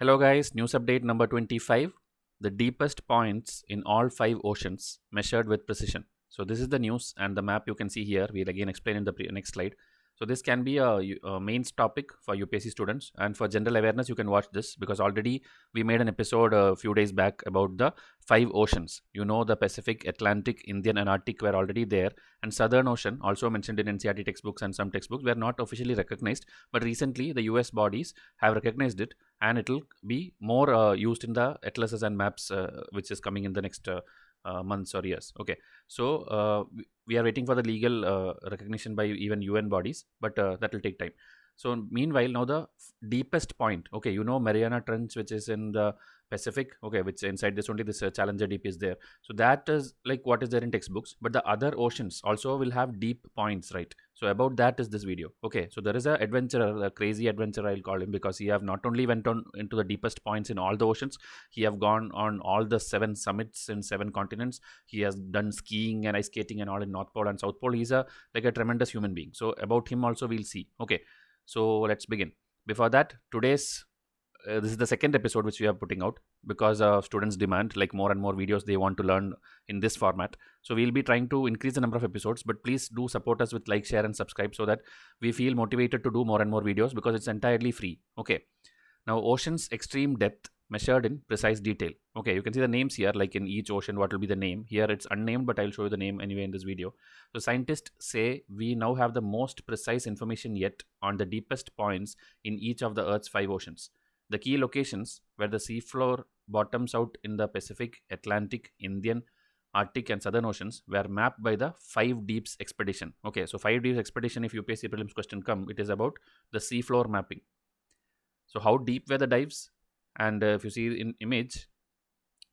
Hello guys, news update number 25. The deepest points in all 5 oceans measured with precision. So this is the news and the map you can see here. We'll again explain in the next slide. So this can be a main topic for UPSC students, and for general awareness you can watch this because already we made an episode a few days back about the 5 oceans. You know, the Pacific, Atlantic, Indian and Arctic were already there, and Southern Ocean, also mentioned in NCERT textbooks and some textbooks, were not officially recognized, but recently the US bodies have recognized it, and it will be more used in the atlases and maps which is coming in the next months or years. Okay, so we are waiting for the legal recognition by even UN bodies, but that will take time. So meanwhile, now the deepest point, okay, you know, Mariana Trench, which is in the Pacific, okay, which inside this only this Challenger Deep is there. So that is like what is there in textbooks, but the other oceans also will have deep points, right? So about that is this video. Okay, so there is a adventurer, a crazy adventurer I'll call him, because he have not only went on into the deepest points in all the oceans, he have gone on all the 7 summits in 7 continents. He has done skiing and ice skating and all in North Pole and South Pole. He's a like a tremendous human being. So about him also we'll see. Okay, so let's begin. Before that, today's this is the second episode which we are putting out because of students' demand, like more and more videos they want to learn in this format. So we'll be trying to increase the number of episodes, but please do support us with like, share and subscribe so that we feel motivated to do more and more videos because it's entirely free. Okay, now ocean's extreme depth measured in precise detail. Okay, you can see the names here, like in each ocean what will be the name. Here it's unnamed, but I'll show you the name anyway in this video. So scientists say we now have the most precise information yet on the deepest points in each of the Earth's 5 oceans. The key locations where the seafloor bottoms out in the Pacific, Atlantic, Indian, Arctic and Southern Oceans were mapped by the 5 Deeps expedition. Okay, so 5 Deeps expedition, if UPSC prelims question come, it is about the seafloor mapping. So how deep were the dives? And if you see in image,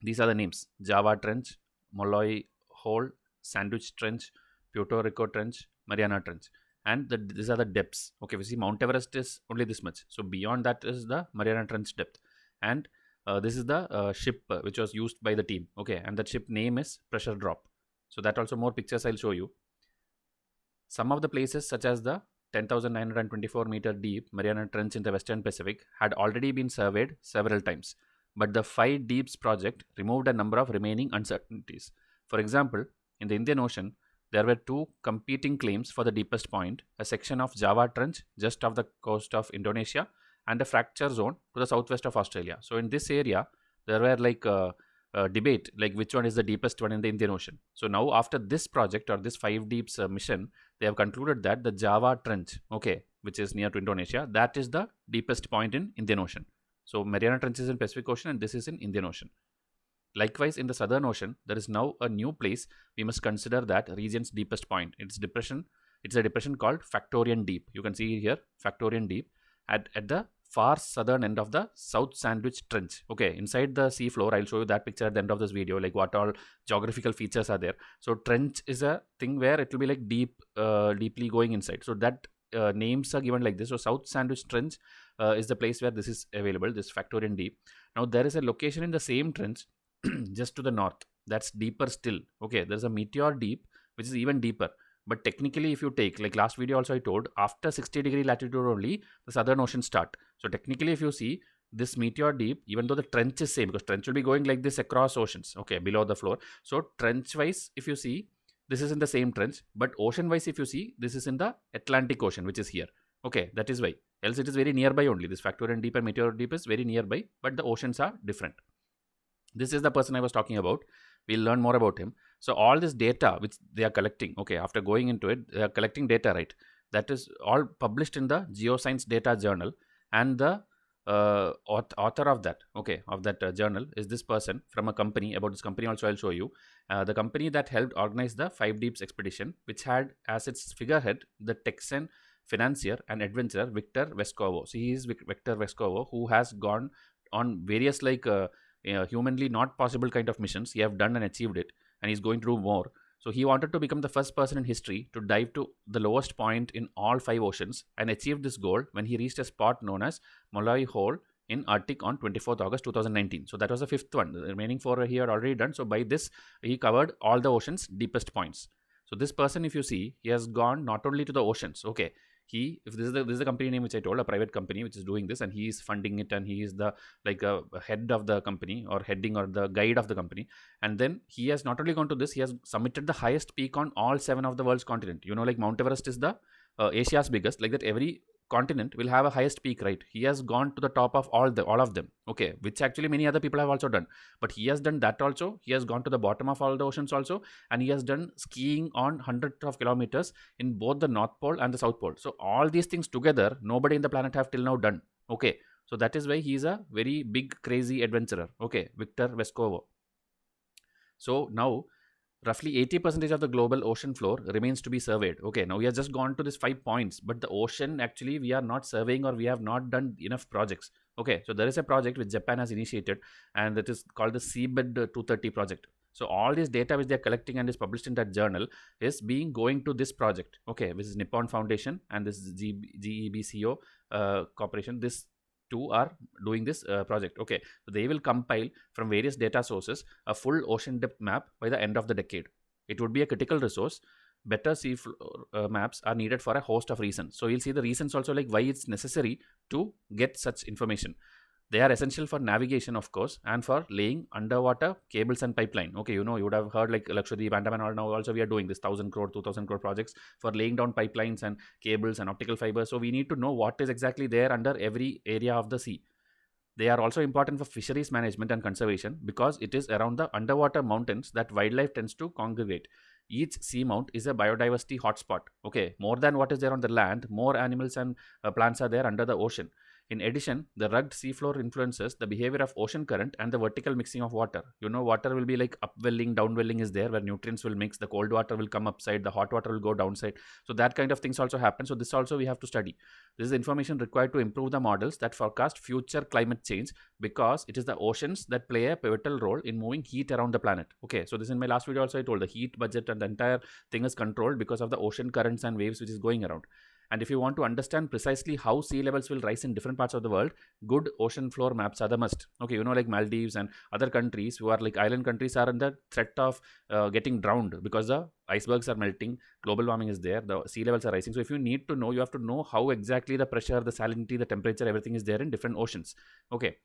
these are the names: Java Trench, Molloy Hole, Sandwich Trench, Puerto Rico Trench, Mariana Trench. And these are the depths. Okay, we see Mount Everest is only this much. So beyond that is the Mariana Trench depth. And this is the ship which was used by the team. Okay, and that ship name is Pressure Drop. So that also more pictures I'll show you. Some of the places such as the 10,924 meter deep Mariana Trench in the Western Pacific had already been surveyed several times, but the 5 Deeps project removed a number of remaining uncertainties. For example, in the Indian Ocean, there were 2 competing claims for the deepest point: a section of Java Trench just off the coast of Indonesia and a fracture zone to the southwest of Australia. So in this area, there were like debate like which one is the deepest one in the Indian Ocean. So now after this project or this 5 Deeps mission, they have concluded that the Java Trench, okay, which is near to Indonesia, that is the deepest point in Indian Ocean. So Mariana Trench is in Pacific Ocean and this is in Indian Ocean. Likewise, in the Southern Ocean, there is now a new place we must consider that region's deepest point. It's a depression called Factorian Deep. You can see here Factorian Deep at the far southern end of the South Sandwich Trench. Okay, inside the sea floor, I'll show you that picture at the end of this video, like what all geographical features are there. So trench is a thing where it will be like deeply going inside. So that names are given like this. So South Sandwich Trench is the place where this is available, this Factorian Deep. Now there is a location in the same trench just to the north that's deeper still. Okay, there's a Meteor Deep which is even deeper. But technically, if you take, like last video also I told, after 60-degree latitude only the Southern Ocean start. So technically, if you see this Meteor Deep, even though the trench is same, because trench will be going like this across oceans, okay, below the floor. So trench wise, if you see, this is in the same trench, but ocean wise, if you see, this is in the Atlantic Ocean, which is here. Okay, that is why. Else it is very nearby only. This Factorian Deep and Meteor Deep is very nearby, but the oceans are different. This is the person I was talking about. We'll learn more about him. So all this data which they are collecting, okay, after going into it, they are collecting data, right? That is all published in the Geoscience Data Journal, and the author of that, okay, of that journal is this person from a company. About this company also I'll show you. The company that helped organize the 5 Deeps expedition, which had as its figurehead the Texan financier and adventurer Victor Vescovo. So he is Victor Vescovo, who has gone on various like humanly not possible kind of missions. He have done and achieved it, and he's going to do more. So he wanted to become the first person in history to dive to the lowest point in all 5 oceans, and achieved this goal when he reached a spot known as Molloy Hole in Arctic on 24th August 2019. So that was the 5th one. The remaining 4 he had already done. So by this, he covered all the ocean's deepest points. So this person, if you see, he has gone not only to the oceans, okay, if this is the company name which I told, a private company which is doing this, and he is funding it, and he is the like head of the company, or heading, or the guide of the company. And then he has not only gone to this, he has submitted the highest peak on all 7 of the world's continent. Like Mount Everest is the Asia's biggest, like that every continent will have a highest peak, right? He has gone to the top of all of them, okay, which actually many other people have also done. But he has done that also. He has gone to the bottom of all the oceans also, and he has done skiing on hundreds of kilometers in both the North Pole and the South Pole. So all these things together, nobody in the planet have till now done. Okay, so that is why he is a very big crazy adventurer. Okay, Victor Vescovo. So now roughly 80% of the global ocean floor remains to be surveyed. Okay, now we have just gone to these 5 points, but the ocean actually we are not surveying, or we have not done enough projects. Okay, so there is a project which Japan has initiated, and that is called the Seabed 230 project. So all this data which they are collecting and is published in that journal is being going to this project, okay, which is Nippon Foundation and this GEBCO corporation. This two are doing this project. Okay, so they will compile from various data sources a full ocean depth map by the end of the decade. It would be a critical resource. Better sea floor maps are needed for a host of reasons. So you'll see the reasons also, like why it's necessary to get such information. They are essential for navigation, of course, and for laying underwater cables and pipeline. Okay, you would have heard like Lakshadweep, Andaman, all now also we are doing this 1,000 crore, 2,000 crore projects for laying down pipelines and cables and optical fibers. So we need to know what is exactly there under every area of the sea. They are also important for fisheries management and conservation, because it is around the underwater mountains that wildlife tends to congregate. Each seamount is a biodiversity hotspot. Okay, more than what is there on the land, more animals and plants are there under the ocean. In addition, the rugged seafloor influences the behavior of ocean current and the vertical mixing of water. Water will be like upwelling, downwelling is there, where nutrients will mix. The cold water will come upside, the hot water will go downside. So that kind of things also happen. So this also we have to study. This is information required to improve the models that forecast future climate change, because it is the oceans that play a pivotal role in moving heat around the planet. Okay, so this in my last video also I told, the heat budget and the entire thing is controlled because of the ocean currents and waves which is going around. And if you want to understand precisely how sea levels will rise in different parts of the world, good ocean floor maps are the must. Okay, like Maldives and other countries who are like island countries are under threat of getting drowned because the icebergs are melting, global warming is there, the sea levels are rising. So if you need to know, you have to know how exactly the pressure, the salinity, the temperature, everything is there in different oceans. Okay.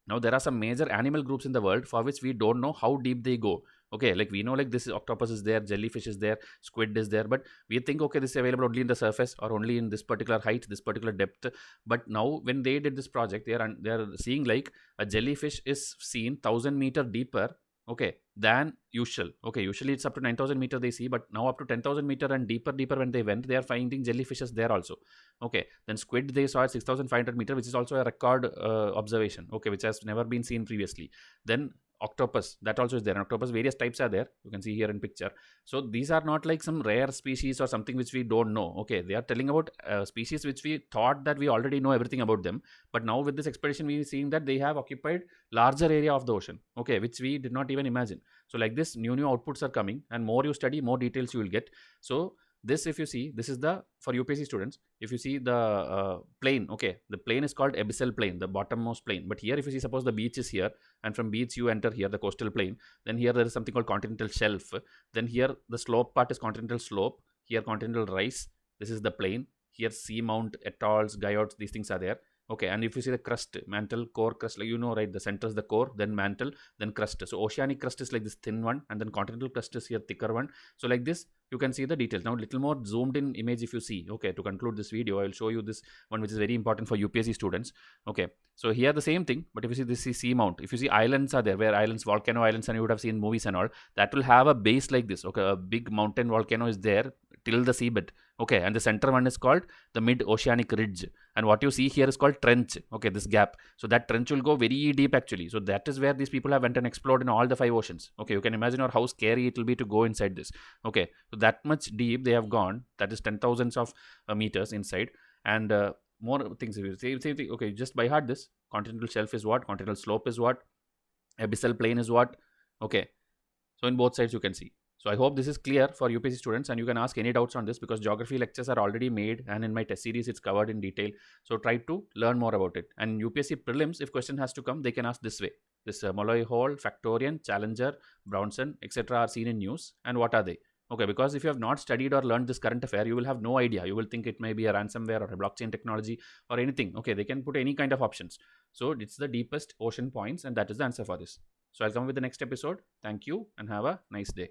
Now there are some major animal groups in the world for which we don't know how deep they go. Okay, like we know like this octopus is there, jellyfish is there, squid is there, but we think okay, this is available only in the surface or only in this particular height, this particular depth. But now when they did this project, they are seeing like a jellyfish is seen 1,000 meter deeper, okay, than usual. Okay, usually it's up to 9,000 meter they see, but now up to 10,000 meter and deeper when they went, they are finding jellyfishes there also. Okay, then squid they saw at 6,500 meter, which is also a record observation, okay, which has never been seen previously. Then octopus, that also is there. And octopus, various types are there, you can see here in picture. So these are not like some rare species or something which we don't know. Okay, they are telling about species which we thought that we already know everything about them, but now with this expedition we are seeing that they have occupied larger area of the ocean, okay, which we did not even imagine. So like this, new outputs are coming, and more you study, more details you will get. So this, if you see, this is the, for UPSC students, if you see the plane, okay, the plane is called abyssal plain, the bottommost plane. But here if you see, suppose the beach is here, and from beach you enter here the coastal plain, then here there is something called continental shelf, then here the slope part is continental slope, here continental rise, this is the plain, here seamount, atolls, guyots, these things are there. Okay, and if you see the crust, mantle, core, crust, like right, the center is the core, then mantle, then crust. So oceanic crust is like this thin one, and then continental crust is here thicker one. So like this, you can see the details. Now little more zoomed in image if you see. Okay, to conclude this video, I will show you this one which is very important for UPSC students. Okay, so here the same thing, but if you see this is seamount. If you see islands are there, where islands, volcano islands, and you would have seen movies and all, that will have a base like this. Okay, a big mountain volcano is there till the seabed. Okay, and the center one is called the mid-oceanic ridge, and what you see here is called trench. Okay, this gap. So that trench will go very deep actually. So that is where these people have went and explored in all the 5 oceans. Okay, you can imagine how scary it will be to go inside this. Okay, so that much deep they have gone. That is 10,000s of meters inside, and more things. If you say, same thing. Okay, just by heart this. Continental shelf is what? Continental slope is what? Abyssal plain is what? Okay, so in both sides you can see. So I hope this is clear for UPSC students, and you can ask any doubts on this, because geography lectures are already made, and in my test series it's covered in detail. So try to learn more about it. And UPSC prelims, if question has to come, they can ask this way. This Molloy Hall, Factorian, Challenger, Brownson, etc. are seen in news, and what are they? Okay, because if you have not studied or learned this current affair, you will have no idea. You will think it may be a ransomware or a blockchain technology or anything. Okay, they can put any kind of options. So it's the deepest ocean points, and that is the answer for this. So I'll come with the next episode. Thank you and have a nice day.